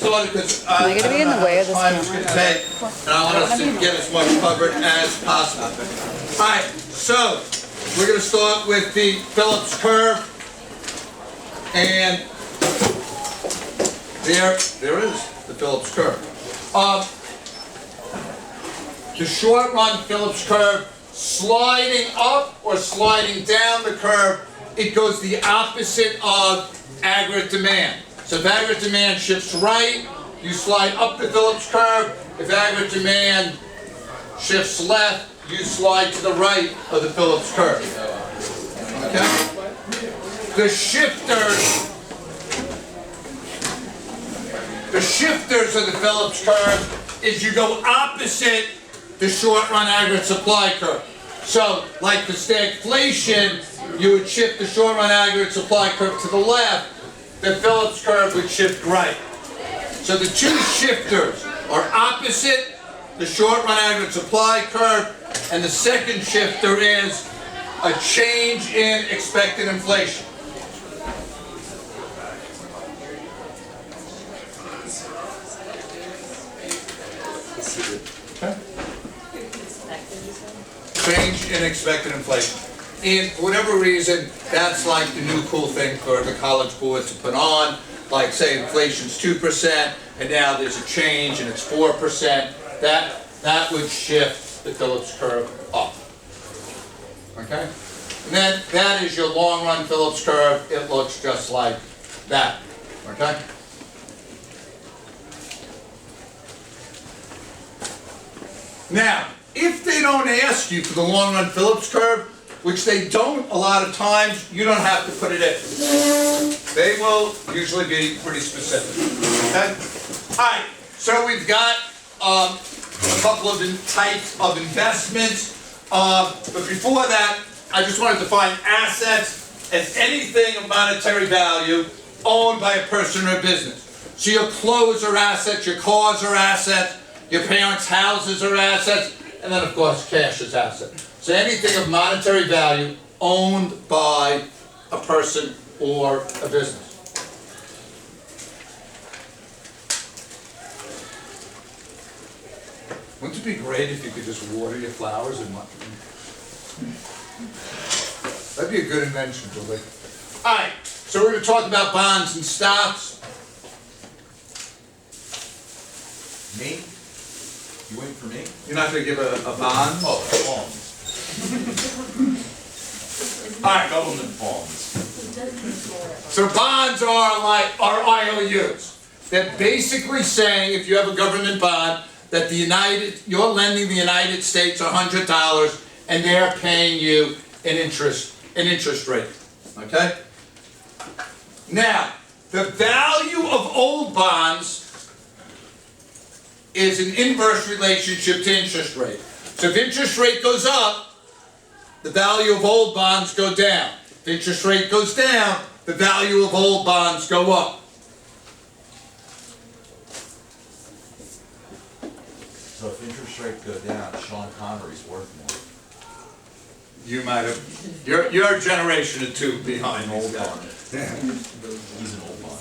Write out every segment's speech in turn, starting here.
started because Am I going to be in the way of this time it's going to take, and I want us to get as much covered as possible. All right, so we're going to start with the Phillips curve, and there is the Phillips curve. The short run Phillips curve, sliding up or sliding down the curve, it goes the opposite of aggregate demand. So if aggregate demand shifts right, you slide up the Phillips curve. If aggregate demand shifts left, you slide to the right of the Phillips curve. Okay? The shifters of the Phillips curve is you go opposite the short run aggregate supply curve. So, like the stagflation, you would shift the short run aggregate supply curve to the left, the Phillips curve would shift right. So the two shifters are opposite the short run aggregate supply curve, and the second shifter is a change in expected inflation. Okay. Change in expected inflation. And for whatever reason, that's like the new cool thing for the College Board to put on. Like say inflation's 2%, and now there's a change and it's 4%. That would shift the Phillips curve up. Okay? And then that is your long run Phillips curve. It looks just like that. Okay? Now, if they don't ask you for the long run Phillips curve, which they don't a lot of times, you don't have to put it in. They will usually be pretty specific. Okay? Alright, so we've got a couple of types of investments. But before that, I just want to define assets as anything of monetary value owned by a person or a business. So your clothes are assets, your cars are assets, your parents' houses are assets, and then of course cash is assets. So anything of monetary value owned by a person or a business. Wouldn't it be great if you could just water your flowers and that'd be a good invention, Julie. Alright, so we're going to talk about bonds and stocks. Me? You waiting for me? You're not going to give a bond? Oh, bonds. Alright, Government bonds. so bonds are IOUs. They're basically saying if you have a government bond that you're lending the United States $100 and they're paying you an interest rate. Okay? Now, the value of old bonds is an inverse relationship to interest rate. So if interest rate goes up, the value of old bonds go down. If interest rate goes down, the value of old bonds go up. So if interest rates go down, Sean Connery's worth more. You might have, your generation or two behind An old these guys. bond. He's an old bond.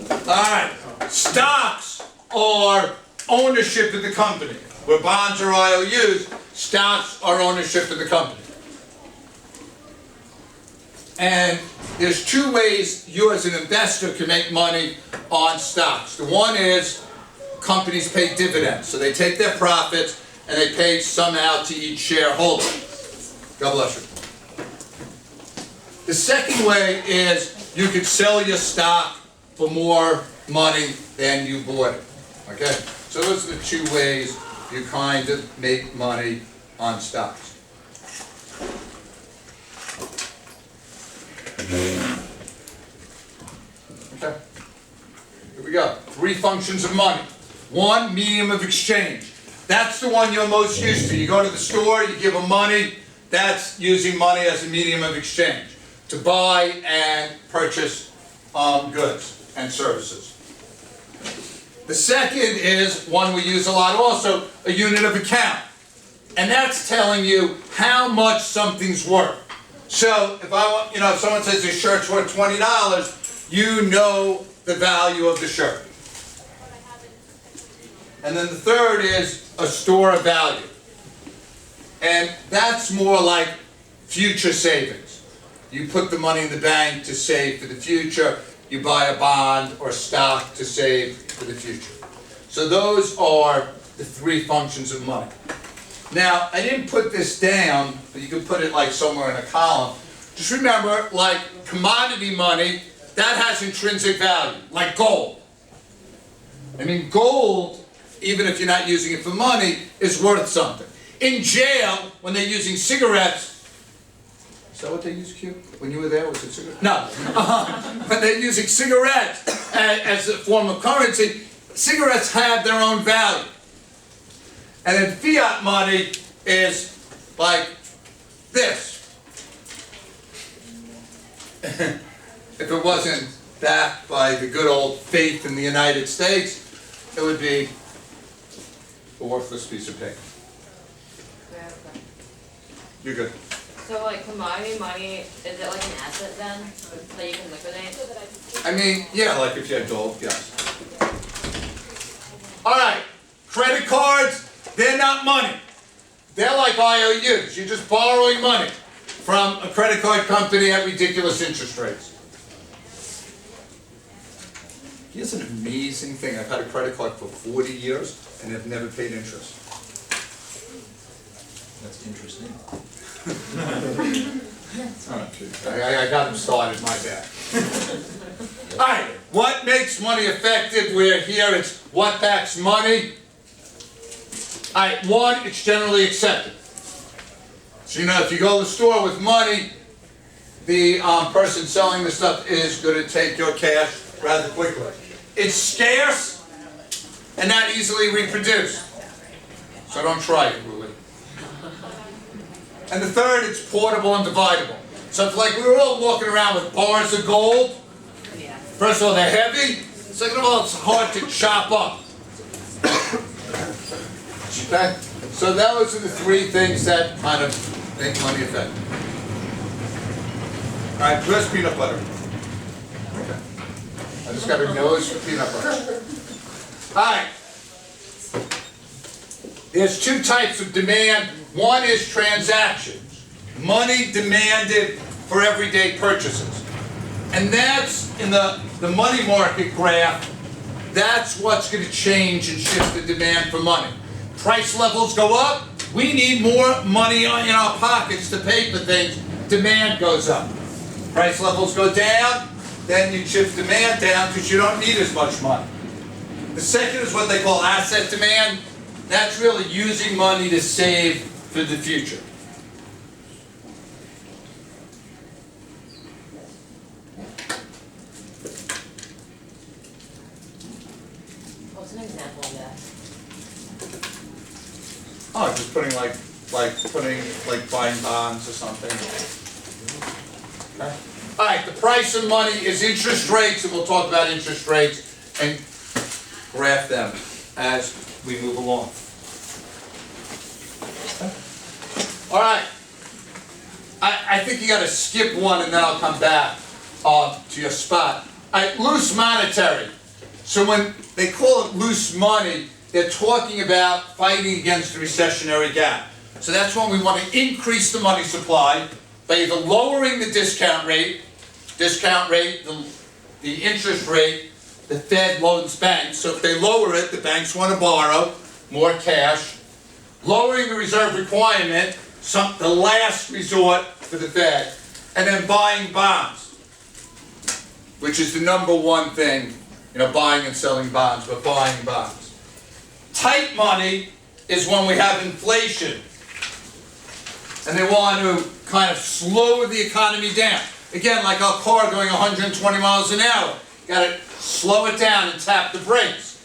But Alright, stocks are ownership of the company. Where bonds are IOUs, stocks are ownership of the company. And there's two ways you as an investor can make money on stocks. The one is companies pay dividends. So they take their profits and they pay some out to each shareholder. God bless you. The second way is you could sell your stock for more money than you bought it. Okay? So those are the two ways you kind of make money on stocks. Okay? Here we go. Three functions of money. One, medium of exchange. That's the one you're most used to. You go to the store, you give them money. That's using money as a medium of exchange to buy and purchase goods and services. The second is one we use a lot also, a unit of account. And that's telling you how much something's worth. So if if someone says this shirt's worth $20, you know the value of the shirt. And then the third is a store of value. And that's more like future savings. You put the money in the bank to save for the future. You buy a bond or stock to save for the future. So those are the three functions of money. Now, I didn't put this down, but you can put it like somewhere in a column. Just remember, like commodity money, that has intrinsic value, like gold. I mean, gold, even if you're not using it for money, is worth something. In jail, when they're using cigarettes, is that what they use, Q? When you were there, was it cigarettes? No. When they're using cigarettes as a form of currency, cigarettes have their own value. And then fiat money is like this. If it wasn't backed by the good old faith in the United States, it would be a worthless piece of paper. You're good. So like commodity money, is it like an asset then, that you can liquidate? I mean, yeah, like if you had gold, yes. All right, credit cards, they're not money. They're like IOUs. You're just borrowing money from a credit card company at ridiculous interest rates. Here's an amazing thing. I've had a credit card for 40 years and have never paid interest. That's interesting. I got him started, my bad. All right, what makes money effective? We're here, it's what backs money. All right, one, it's generally accepted. So, you know, if you go to the store with money, the person selling the stuff is going to take your cash rather quickly. It's scarce and not easily reproduced. So don't try it, really. And the third, it's portable and dividable. So if like we were all walking around with bars of gold, first of all, they're heavy. Second of all, it's hard to chop up. Okay? So those are the three things that kind of make money effective. All right, where's peanut butter? Okay. I just got a nose for peanut butter. All right. There's two types of demand. One is transactions. Money demanded for everyday purchases. And that's in the money market graph, that's what's going to change and shift the demand for money. Price levels go up, we need more money in our pockets to pay for things, demand goes up. Price levels go down, then you shift demand down because you don't need as much money. The second is what they call asset demand. That's really using money to save for the future. What's an example of that? Oh, just putting like buying bonds or something. Okay. All right, the price of money is interest rates, and we'll talk about interest rates and graph them as we move along. All right. I think you got to skip one, and then I'll come back to your spot. All right, loose monetary. So when they call it loose money, they're talking about fighting against the recessionary gap. So that's when we want to increase the money supply by either lowering the discount rate, the interest rate, the Fed loans banks. So if they lower it, the banks want to borrow more cash. Lowering the reserve requirement, the last resort for the Fed. And then buying bonds, which is the number one thing, you know, buying and selling bonds, but buying bonds. Tight money is when we have inflation. And they want to kind of slow the economy down. Again, like our car going 120 miles an hour. Got to slow it down and tap the brakes.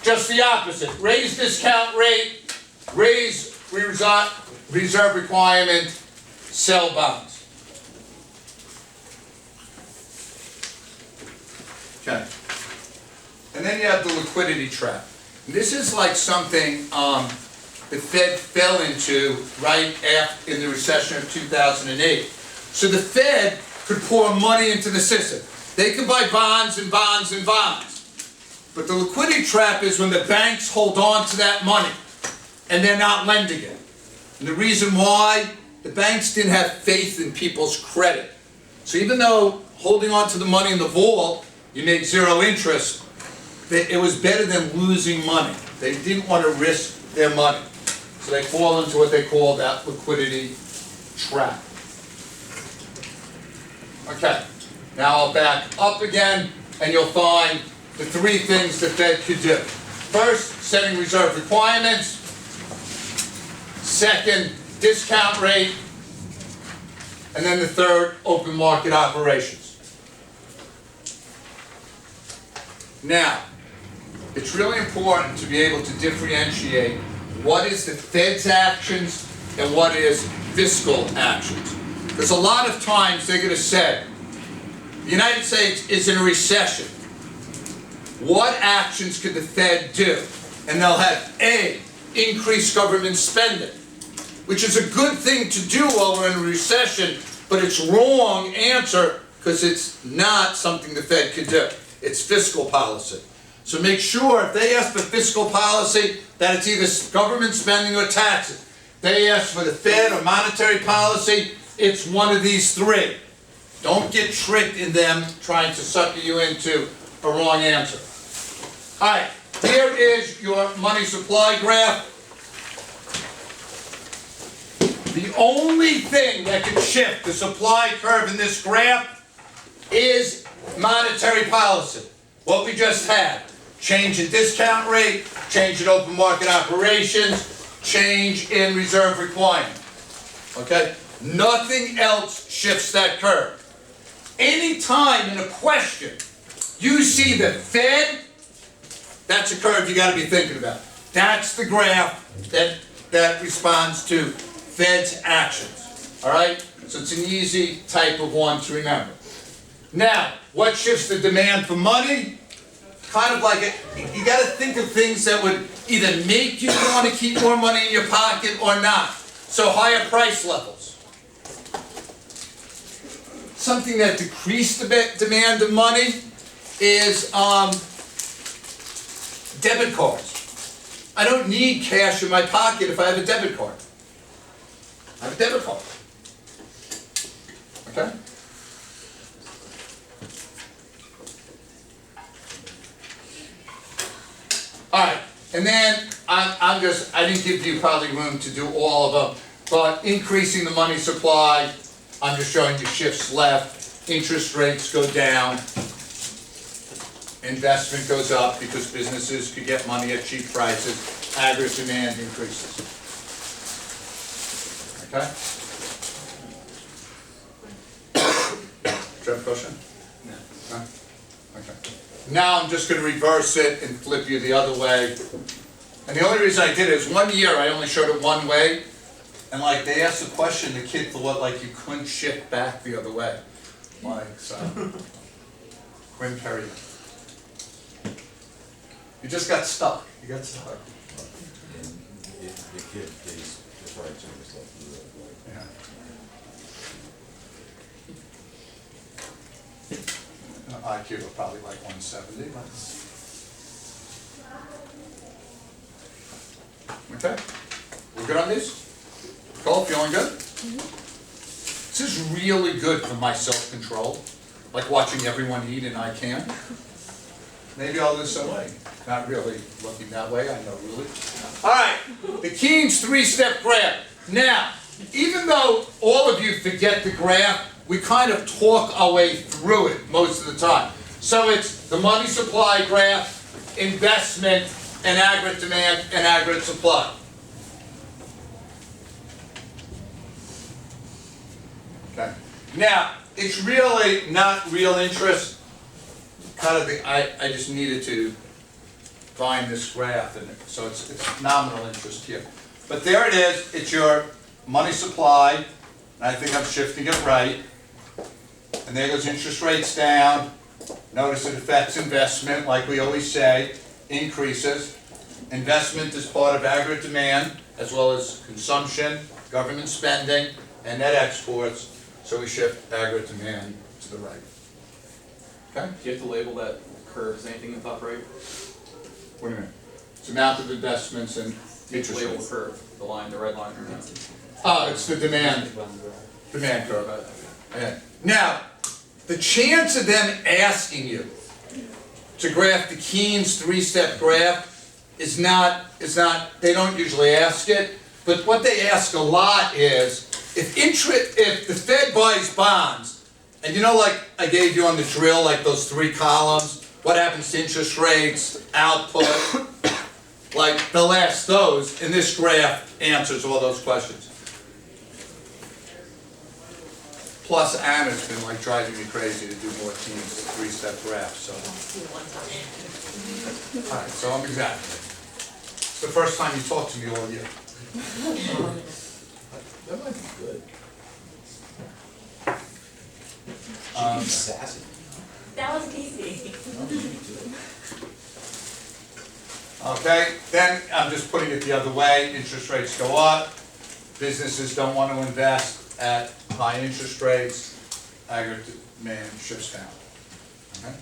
Just the opposite. Raise discount rate, raise reserve requirement, sell bonds. Okay. And then you have the liquidity trap. And this is like something the Fed fell into right after in the recession of 2008. So the Fed could pour money into the system. They can buy bonds and bonds and bonds. But the liquidity trap is when the banks hold on to that money and they're not lending it. And the reason why, the banks didn't have faith in people's credit. So even though holding on to the money in the vault, you make 0 interest, it was better than losing money. They didn't want to risk their money. So they fall into what they call that liquidity trap. Okay, now I'll back up again and you'll find the 3 things the Fed could do. First, setting reserve requirements. Second, discount rate. And then the third, open market operations. Now, it's really important to be able to differentiate what is the Fed's actions and what is fiscal actions. Because a lot of times they're going to say, the United States is in a recession. What actions could the Fed do? And they'll have A, increase government spending, which is a good thing to do while we're in a recession, but it's wrong answer because it's not something the Fed could do. It's fiscal policy. So make sure if they ask for fiscal policy that it's either government spending or taxes. They ask for the Fed or monetary policy, it's one of these 3. Don't get tricked in them trying to sucker you into a wrong answer. Alright, here is your money supply graph. The only thing that can shift the supply curve in this graph is monetary policy. What we just had. Change in discount rate, change in open market operations, change in reserve requirement. Okay? Nothing else shifts that curve. Anytime in a question you see the Fed, that's a curve you got to be thinking about. That's the graph that responds to Fed's actions. All right? So it's an easy type of one to remember. Now, what shifts the demand for money? Kind of like you got to think of things that would either make you want to keep more money in your pocket or not. So higher price levels. Something that decreased the demand of money is debit cards. I don't need cash in my pocket if I have a debit card. I have a debit card. Okay? Alright, and then I didn't give you probably room to do all of them, but increasing the money supply, I'm just showing you shifts left, interest rates go down, investment goes up because businesses could get money at cheap prices, aggregate demand increases. Okay? Do you have a question? No. Okay. Now I'm just going to reverse it and flip you the other way. And the only reason I did it is 1 year I only showed it one way. And like they asked a question, the kid thought like you couldn't shift back the other way. Like so. Quinn Perry. You just got stuck. You got stuck. And the kid is right to himself. Yeah. IQ of probably like 170. Okay, we're good on this? Cole, feeling good? This is really good for my self-control, like watching everyone eat and I can't. Maybe I'll lose some weight. Not really looking that way, I know really. All right, the Keynes 3-step graph. Now, even though all of you forget the graph, we kind of talk our way through it most of the time. So it's the money supply graph, investment, and aggregate demand and aggregate supply. Okay. Now, it's really not real interest. Kind of I just needed to find this graph, and so it's nominal interest here. But there it is. It's your money supply, and I think I'm shifting it right. And there goes interest rates down. Notice it affects investment, like we always say, increases. Investment is part of aggregate demand, as well as consumption, government spending, and net exports. So we shift aggregate demand to the right. Okay? Do you have to label that curve as anything in the top right? What do you mean? It's amount of investments and Do you have to interest label rates. the curve, the line, the red line or not? Oh, it's the demand curve. Okay. Now, the chance of them asking you to graph the Keynes three-step graph is not, they don't usually ask it, but what they ask a lot is, if the Fed buys bonds, and you know, like I gave you on the drill, like those three columns, what happens to interest rates, output, like they'll ask those, and this graph answers all those questions. Plus, Anna's been like driving me crazy to do more Keynes three-step graphs, so. Alright, so I'm exaggerating. It's the first time you talked to me all year. That might be good. Um, She's sassy. That was easy. No, you do. Okay, then I'm just putting it the other way, interest rates go up, businesses don't want to invest at high interest rates, aggregate demand shifts down. Okay?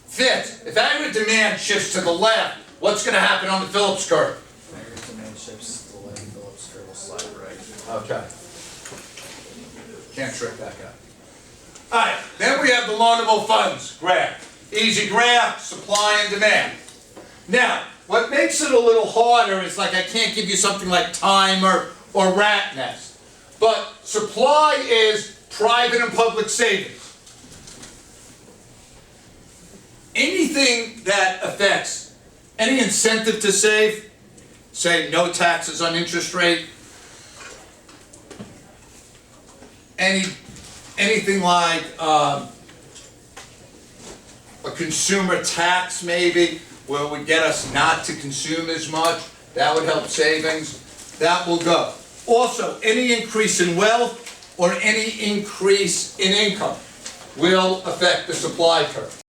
Fifth, if aggregate demand shifts to the left, what's going to happen on the Phillips curve? Aggregate demand shifts to the left, Phillips curve will slide right. Okay. Can't trick that guy. Alright, then we have the loanable funds graph. Easy graph, supply and demand. Now, what makes it a little harder is like I can't give you something like time or rat nest. But supply is private and public savings. Anything that affects any incentive to save, say no taxes on interest rate, anything like a consumer tax maybe, where it would get us not to consume as much, that would help savings, that will go. Also, any increase in wealth or any increase in income will affect the supply curve.